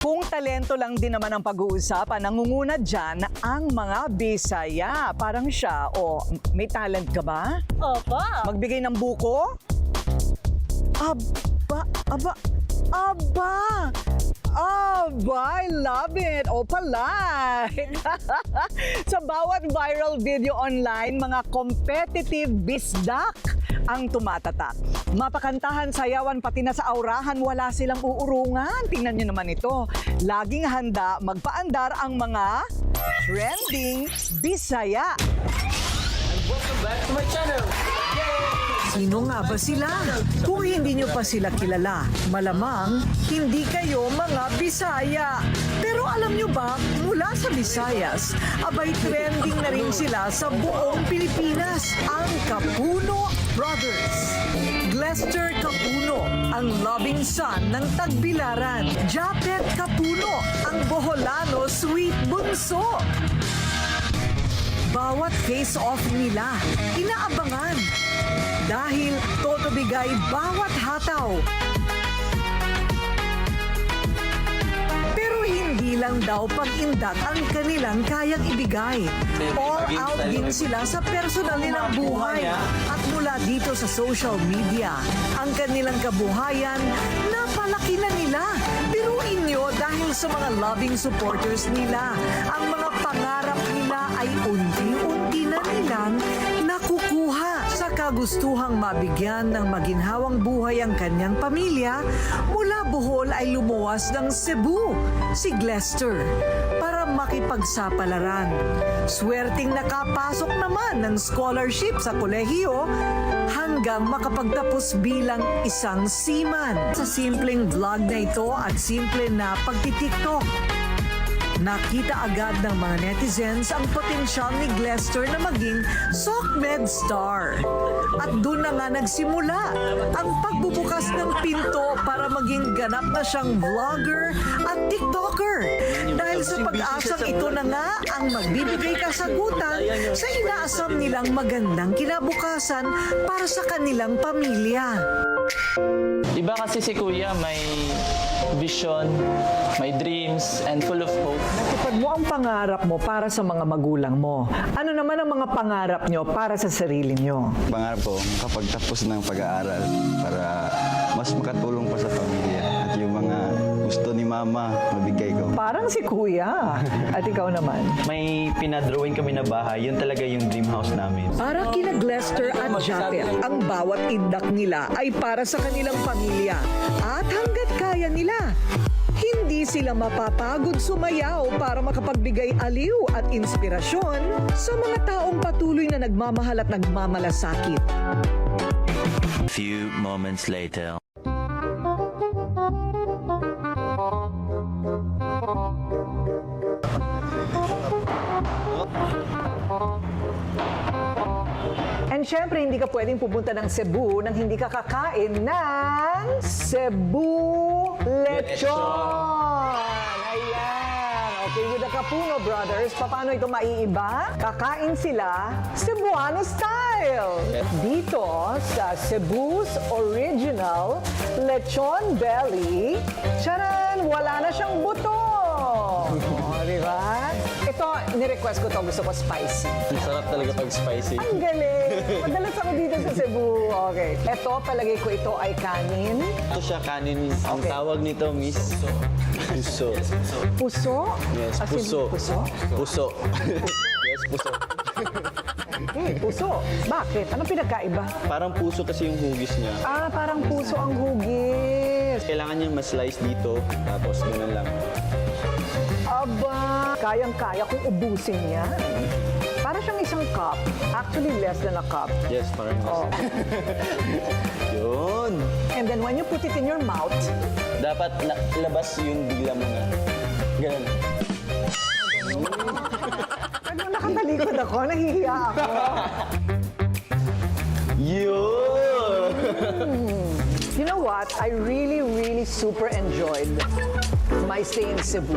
Kung talento lang din naman ang pag-uusapan, nangunguna dyan ang mga Bisaya. Parang siya, may talent ka ba? Opo. Magbigay ng buko? Aba, I love it. Palike. Sa bawat viral video online, mga competitive bisdak ang tumatatak. Mapakantahan, sayawan, pati na sa aurahan, wala silang uurungan. Tingnan nyo naman ito. Laging handa magpaandar ang mga trending Bisaya. Welcome back to my channel! Sino nga ba sila? Kung hindi nyo pa sila kilala, malamang hindi kayo mga Bisaya. Pero alam nyo ba, mula sa Visayas, abay trending na rin sila sa buong Pilipinas, ang Capuno Brothers. Glester Capuno, ang loving son ng Tagbilaran. Japet Capuno, ang Boholano sweet bunso. Bawat face-off nila, inaabangan. Dahil todo bigay bawat hataw. Pero hindi lang daw pag-indak ang kanilang kayang ibigay. All out din sila sa personal nilang buhay. At mula dito sa social media, ang kanilang kabuhayan, napalaki na nila. Biruin nyo dahil sa mga loving supporters nila, ang mga pangarap nila ay unti-unti na nilang nakukuha. Sa kagustuhang mabigyan ng maginhawang buhay ang kanyang pamilya, mula Bohol ay lumuwas ng Cebu, si Glester, para makipagsapalaran. Swerting nakapasok naman ng scholarship sa kolehiyo hanggang makapagtapos bilang isang seaman. Sa simpleng vlog na ito at simple na pagtitiktok, nakita agad ng mga netizens ang potensyal ni Glester na maging SOCMED star. At doon na nga nagsimula ang pagbubukas ng pinto para maging ganap na siyang vlogger at TikToker. Dahil sa pag-asang ito na nga ang magbibigay kasagutan sa inaasam nilang magandang kinabukasan para sa kanilang pamilya. Iba kasi si Kuya, may vision, may dreams, and full of hope. Natupad mo ang pangarap mo para sa mga magulang mo. Ano naman ang mga pangarap nyo para sa sarili nyo? Pangarap ko makapagtapos ng pag-aaral para mas makatulong pa sa pamilya at yung mga gusto ni Mama mabigay ko. Parang si Kuya. At ikaw naman. May pinadrawing kami na bahay, yun talaga yung dream house namin. Para kina Glester at Japet, ang bawat indak nila ay para sa kanilang pamilya. At hanggat kaya nila, hindi sila mapapagod sumayaw para makapagbigay aliw at inspirasyon sa mga taong patuloy na nagmamahal at nagmamalasakit. Few moments later. And syempre, hindi ka pwedeng pupunta ng Cebu nang hindi ka kakain ng Cebu Lechon! Ayan! Okay, with the Capuno Brothers, paano ito maiiba? Kakain sila Cebuano style! Dito sa Cebu's Original Lechon Belly, charan! Wala na siyang buto! Diba? Ito, nirequest ko to. Gusto ko spicy. Sarap talaga pag spicy. Ang galing! Madalas ako dito sa Cebu. Okay. Ito, palagay ko ito ay kanin. Ito siya kanin. Ang tawag nito, Miss. Puso. Puso? Yes, As in, puso. Puso? Puso. Yes, puso. Puso. Bakit? Anong pinagkaiba? Parang puso kasi yung hugis niya. Parang puso ang hugis. Kailangan niya ma-slice dito, tapos gano'n lang. Aba, kayang-kaya kung ubusin niya. Para siyang isang cup. Actually, less than a cup. Yes, parang Oh. Yun. And then when you put it in your mouth, Dapat labas yung dila mo na. Ganun. ano, nakatalikod ako, nahihiya ako. Yun! You know what? I really super enjoyed my stay in Cebu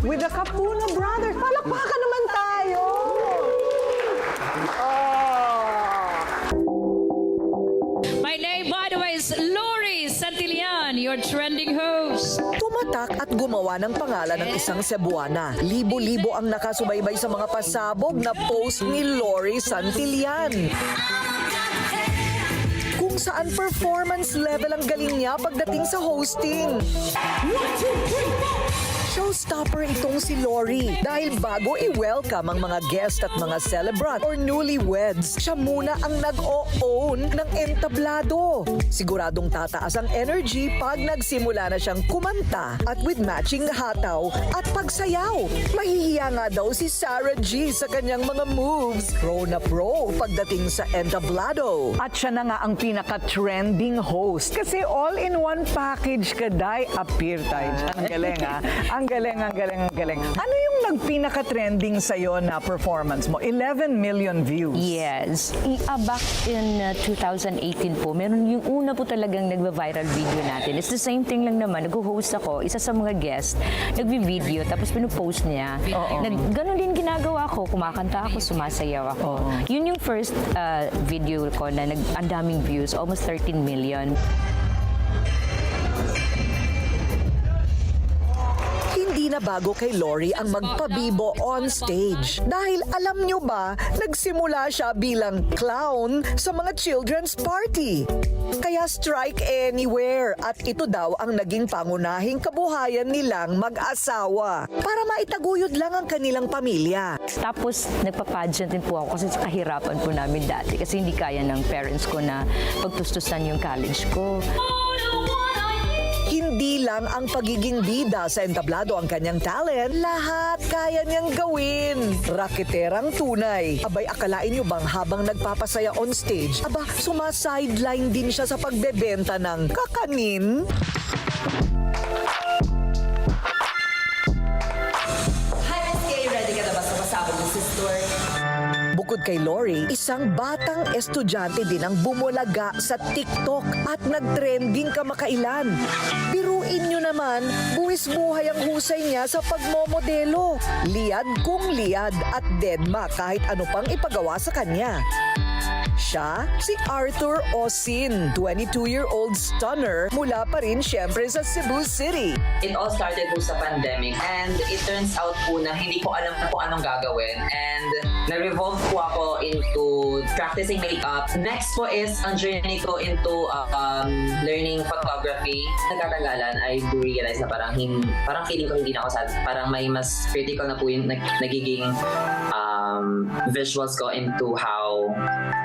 with the Capuno Brothers. Palakpakan naman tayo! My name, by the way, is Lori Santillan, your trending host. Tumataas tumpak at gumawa ng pangalan ng isang Cebuana. Libo-libo ang nakasubaybay sa mga pasabog na post ni Lori Santillan, kung saan performance level ang galing niya pagdating sa hosting. Showstopper itong si Lori dahil bago i-welcome ang mga guest at mga celebrant or newlyweds, siya muna ang nag-o-own ng entablado. Siguradong tataas ang energy pag nagsimula na siyang kumanta at with matching hataw at pagsayaw. Mahihiya nga daw si Sarah G sa kanyang mga moves. Pro na pro pagdating sa entablado. At siya na nga ang pinaka-trending host kasi all-in-one package ka, Day. Appear tayo dyan. Ang galing, ha? Ang galing, ang galing, ang galing. Ano yung nagpinaka-trending sa'yo na performance mo? 11 million views. Yes. Back in 2018 po, meron yung una po talagang nagva-viral video natin. It's the same thing lang naman. Nag-host ako, isa sa mga guest, nagvi-video, tapos pinupost niya. Ganon din ginagawa ko. Kumakanta ako, sumasayaw ako. Yun yung first video ko na ang daming views, almost 13 million. Hindi na bago kay Lori ang magpabibo on stage. Dahil alam nyo ba, nagsimula siya bilang clown sa mga children's party. Kaya strike anywhere at ito daw ang naging pangunahing kabuhayan nilang mag-asawa para maitaguyod lang ang kanilang pamilya. Tapos nagpa-pageant din po ako kasi sa kahirapan po namin dati kasi hindi kaya ng parents ko na pagtustusan yung college ko. Hindi lang ang pagiging bida sa entablado ang kanyang talent, lahat kaya niyang gawin. Raketerang tunay. Abay, akalain niyo bang habang nagpapasaya on stage, sumasideline din siya sa pagbebenta ng kakanin? Hi, Miss Kay. Ready ka na ba sa pasabog ng sister? Bukod kay Lori, isang batang estudyante din ang bumulaga sa TikTok at nagtrending kamakailan. Biruin nyo naman, buwis buhay ang husay niya sa pagmomodelo. Liad kung liad at deadma kahit ano pang ipagawa sa kanya. Siya, si Arthur Osin, 22-year-old stunner mula pa rin siyempre sa Cebu City. It all started po sa pandemic and it turns out po na hindi ko alam po anong gagawin and na-revolve po ako into practicing makeup. Next po is ang journey ko into learning photography. Nagkatagalan, I do realize na parang feeling ko hindi na ako sad. Parang may mas critical na po yung nagiging visuals ko into how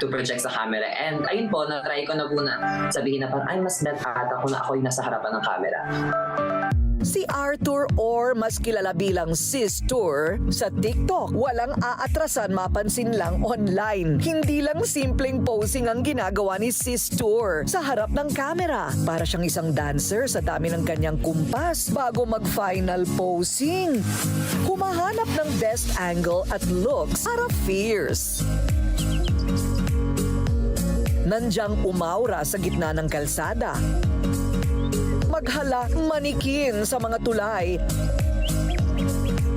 to project sa camera. And ayun po, na-try ko na po na sabihin na parang, ay, mas bet ata kung na ako yung nasa harapan ng camera. Si Arthur, or mas kilala bilang Sis Tour, sa TikTok, walang aatrasan mapansin lang online. Hindi lang simpleng posing ang ginagawa ni Sis Tour sa harap ng camera. Para siyang isang dancer sa dami ng kanyang kumpas bago mag-final posing. Humahanap ng best angle at looks para fierce. Nandyang umaura sa gitna ng kalsada. Maghala manikin sa mga tulay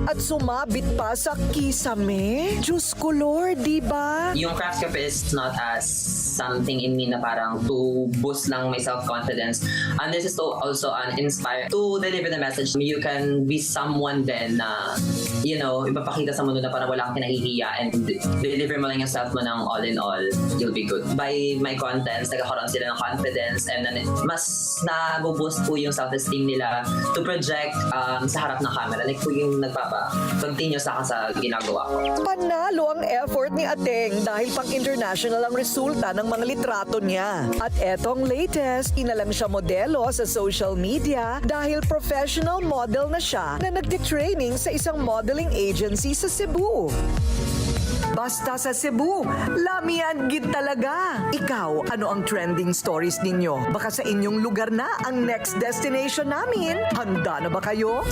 at sumabit pa sa kisame. Diyos ko, Lord, di ba? Yung craft script is not as something in me na parang to boost lang my self-confidence. And this is to also inspire to deliver the message. You can be someone then na, ipapakita sa mundo na parang wala kang kinahihiya and deliver mo lang yung self mo ng all in all, you'll be good. By my contents, nagkakaroon sila ng confidence and then mas nabuboost po yung self-esteem nila to project sa harap ng camera. Like po yung continue sa ginagawa ko. Panalo ang effort ni Ateng dahil pang-international ang resulta ng mga litrato niya. At etong latest, inalang siya modelo sa social media dahil professional model na siya na nagtitraining sa isang modeling agency sa Cebu. Basta sa Cebu, lamian gid talaga. Ikaw, ano ang trending stories ninyo? Baka sa inyong lugar na ang next destination namin. Handa na ba kayo?